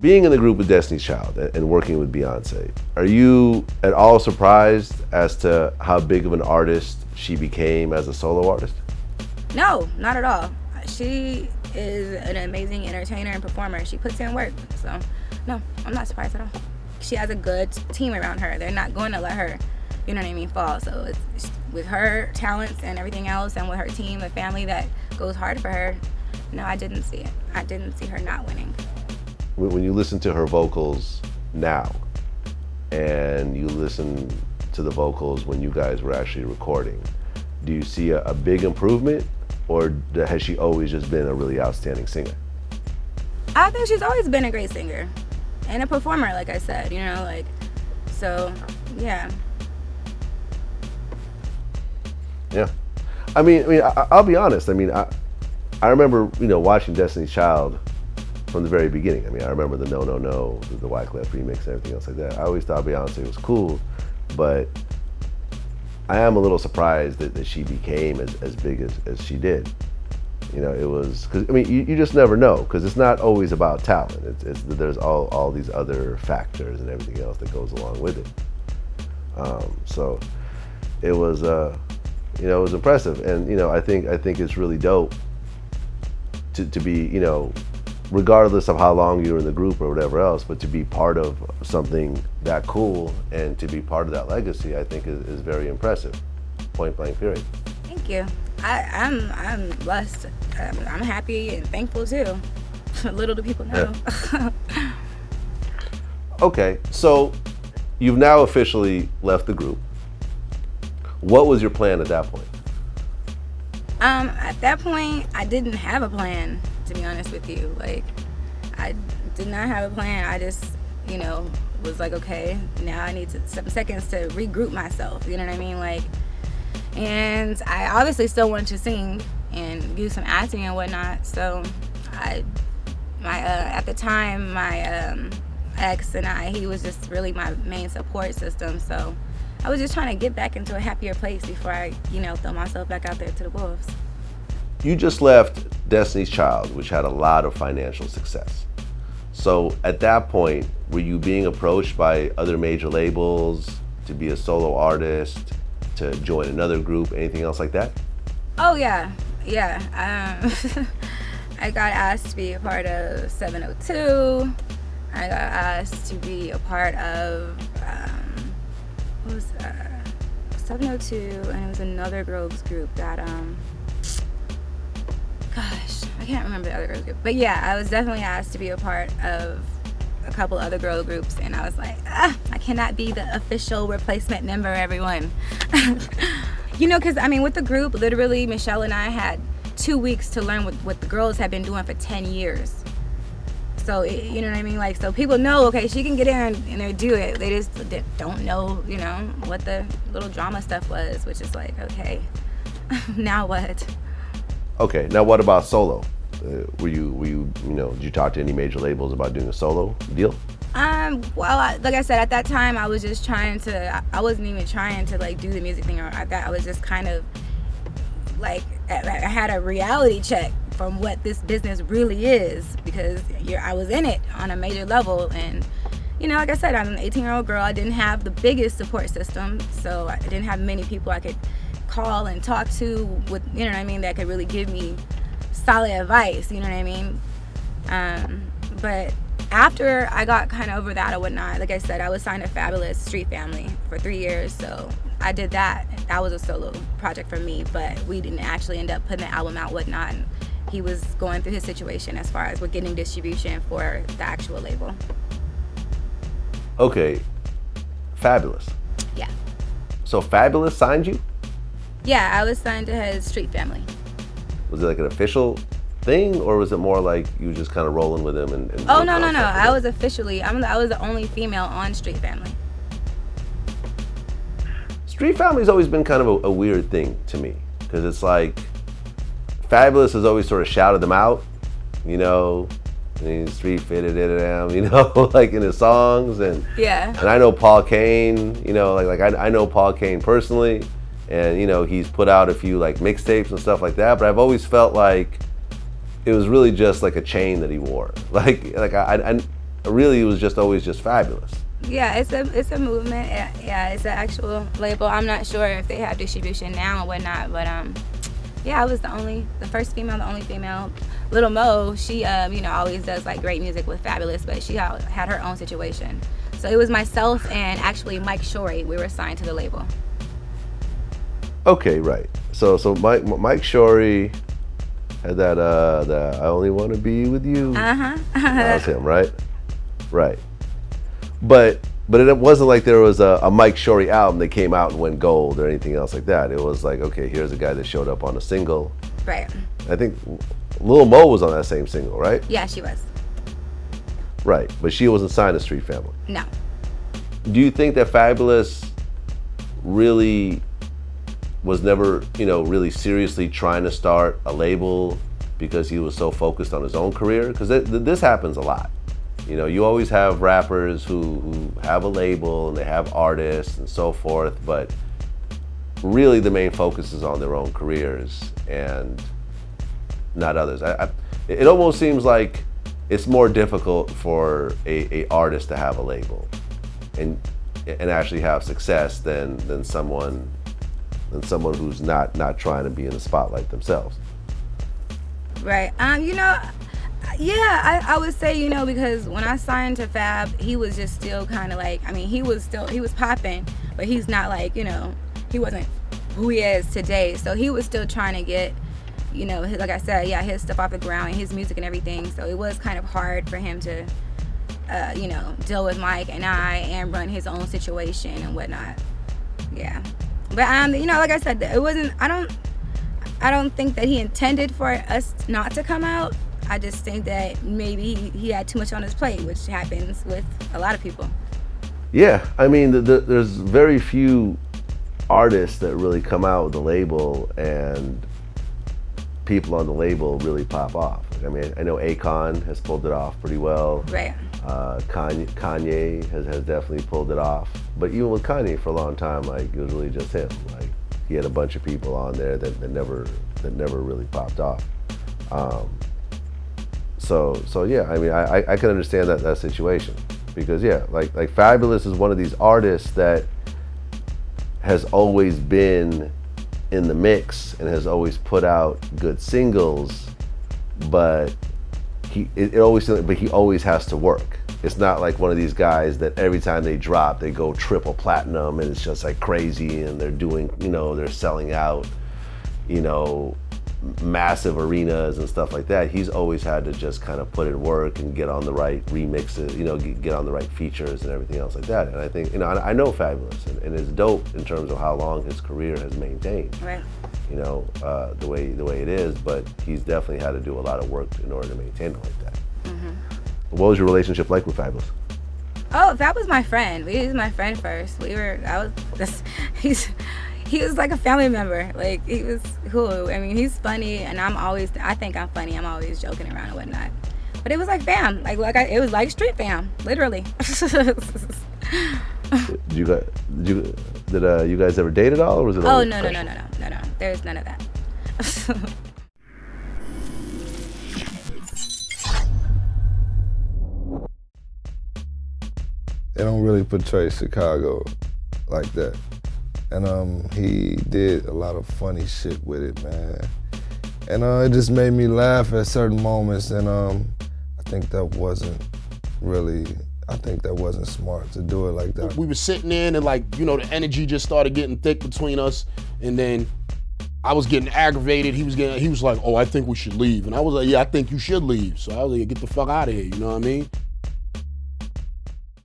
Being in the group with Destiny's Child and working with Beyonce, are you at all surprised as to how big of an artist she became as a solo artist? No, not at all. She is an amazing entertainer and performer. She puts in work. So, no, I'm not surprised at all. She has a good team around her. They're not going to let her, you know what I mean, fall. So it's with her talents and everything else, and with her team, a family that goes hard for her. No, I didn't see it. I didn't see her not winning. When you listen to her vocals now, and you listen to the vocals when you guys were actually recording, do you see a big improvement, or has she always just been a really outstanding singer? I think she's always been a great singer and a performer, like I said, you know, like, so, yeah. Yeah. I mean, I'll be honest. I mean, I remember, watching Destiny's Child from the very beginning. I mean, I remember the No, No, No, the Wyclef remix and everything else like that. I always thought Beyonce was cool, but I am a little surprised that she became as big as she did. It was, because, I mean, you just never know, because it's not always about talent. There's all these other factors and everything else that goes along with it. So it was, it was impressive. And, I think it's really dope to be, regardless of how long you're in the group or whatever else, but to be part of something that cool and to be part of that legacy, I think is very impressive. Point blank, period. Thank you. I'm blessed. I'm happy and thankful too. Little do people know. Yeah. Okay, so you've now officially left the group. What was your plan at that point? At that point, I didn't have a plan, to be honest with you. Like, I did not have a plan. I just, was like, okay, now I need some seconds to regroup myself. You know what I mean? Like, and I obviously still wanted to sing and do some acting and whatnot. So at the time, my ex and he was just really my main support system. So I was just trying to get back into a happier place before I, throw myself back out there to the wolves. You just left Destiny's Child, which had a lot of financial success. So at that point, were you being approached by other major labels to be a solo artist, to join another group, anything else like that? Oh, yeah. I got asked to be a part of 702. I got asked to be a part of, what was that? 702, and it was another girls group that, gosh, I can't remember the other girls group. But yeah, I was definitely asked to be a part of a couple other girl groups, and I was like, I cannot be the official replacement member, everyone. Because, with the group, literally, Michelle and I had 2 weeks to learn what the girls had been doing for 10 years. So, you know what I mean? Like, so people know, okay, she can get in and they do it. They just don't know, what the little drama stuff was, which is like, okay, now what? Okay, now what about solo? Were you, did you talk to any major labels about doing a solo deal? Well, like I said, at that time, I was just I wasn't even trying to, like, do the music thing or like that. I was just kind of, like, I had a reality check from what this business really is, because I was in it on a major level. And, like I said, I'm an 18-year-old girl. I didn't have the biggest support system, so I didn't have many people I could call and talk to with, that could really give me solid advice, you know what I mean? But after I got kind of over that or whatnot, like I said, I was signed to Fabolous Street Family for 3 years, so I did that. That was a solo project for me, but we didn't actually end up putting the album out, whatnot. And he was going through his situation as far as we're getting distribution for the actual label. Okay, Fabolous. Yeah. So Fabolous signed you? Yeah, I was signed to his Street Family. Was it like an official thing, or was it more like you were just kind of rolling with him and Oh, no. I was officially, I was the only female on Street Family. Street Family's always been kind of a weird thing to me, because it's like Fabolous has always sort of shouted them out, and street fitted them, like in his songs, and yeah. And I know Paul Kane, I know Paul Kane personally, and he's put out a few like mixtapes and stuff like that, but I've always felt like it was really just like a chain that he wore. I really it was just always just Fabolous. Yeah, it's a movement. Yeah, it's an actual label. I'm not sure if they have distribution now or whatnot, but yeah, I was the first female, the only female. Little Mo, she always does like great music with Fabolous, but she had her own situation. So it was myself and actually Mike Shorey. We were signed to the label. Okay, right. So Mike Shorey had that I only want to be with you. That was him, right? Right. But it wasn't like there was a Mike Shorey album that came out and went gold or anything else like that. It was like, okay, here's a guy that showed up on a single. Right. I think Lil Mo was on that same single, right? Yeah, she was. Right, but she wasn't signed to Street Family. No. Do you think that Fabolous really was never, really seriously trying to start a label because he was so focused on his own career? Because this happens a lot. You always have rappers who have a label and they have artists and so forth, but really the main focus is on their own careers and not others. It almost seems like it's more difficult for a artist to have a label and actually have success than someone who's not trying to be in the spotlight themselves. Right. Yeah, I would say, because when I signed to Fab, he was just still kind of like, he was popping, but he's not like, he wasn't who he is today. So he was still trying to get, like I said, yeah, his stuff off the ground and his music and everything. So it was kind of hard for him to, deal with Mike and I and run his own situation and whatnot. Yeah. But, like I said, it wasn't, I don't think that he intended for us not to come out. I just think that maybe he had too much on his plate, which happens with a lot of people. Yeah, there's very few artists that really come out with a label and people on the label really pop off. I know Akon has pulled it off pretty well. Right. Kanye has definitely pulled it off. But even with Kanye for a long time, like, it was really just him. Like, he had a bunch of people on there that never really popped off. So yeah, I can understand that situation because yeah, like Fabolous is one of these artists that has always been in the mix and has always put out good singles, but he always has to work. It's not like one of these guys that every time they drop they go triple platinum and it's just like crazy and they're doing, they're selling out, massive arenas and stuff like that. He's always had to just kind of put in work and get on the right remixes, get on the right features and everything else like that. And I think, I know Fabolous and it's dope in terms of how long his career has maintained. Right. The way it is, but he's definitely had to do a lot of work in order to maintain it like that. Mm-hmm. What was your relationship like with Fabolous? Oh, that was my friend. He was my friend first. He was like a family member. Like, he was cool. He's funny, and I think I'm funny. I'm always joking around and whatnot. But it was like fam. It was like street fam, literally. Did you guys ever date at all, or was it? Oh, no. There's none of that. They don't really portray Chicago like that. And he did a lot of funny shit with it, man. And it just made me laugh at certain moments, and I think that wasn't smart to do it like that. We were sitting in and the energy just started getting thick between us, and then I was getting aggravated. He was like, oh, I think we should leave. And I was like, yeah, I think you should leave. So I was like, get the fuck out of here, you know what I mean?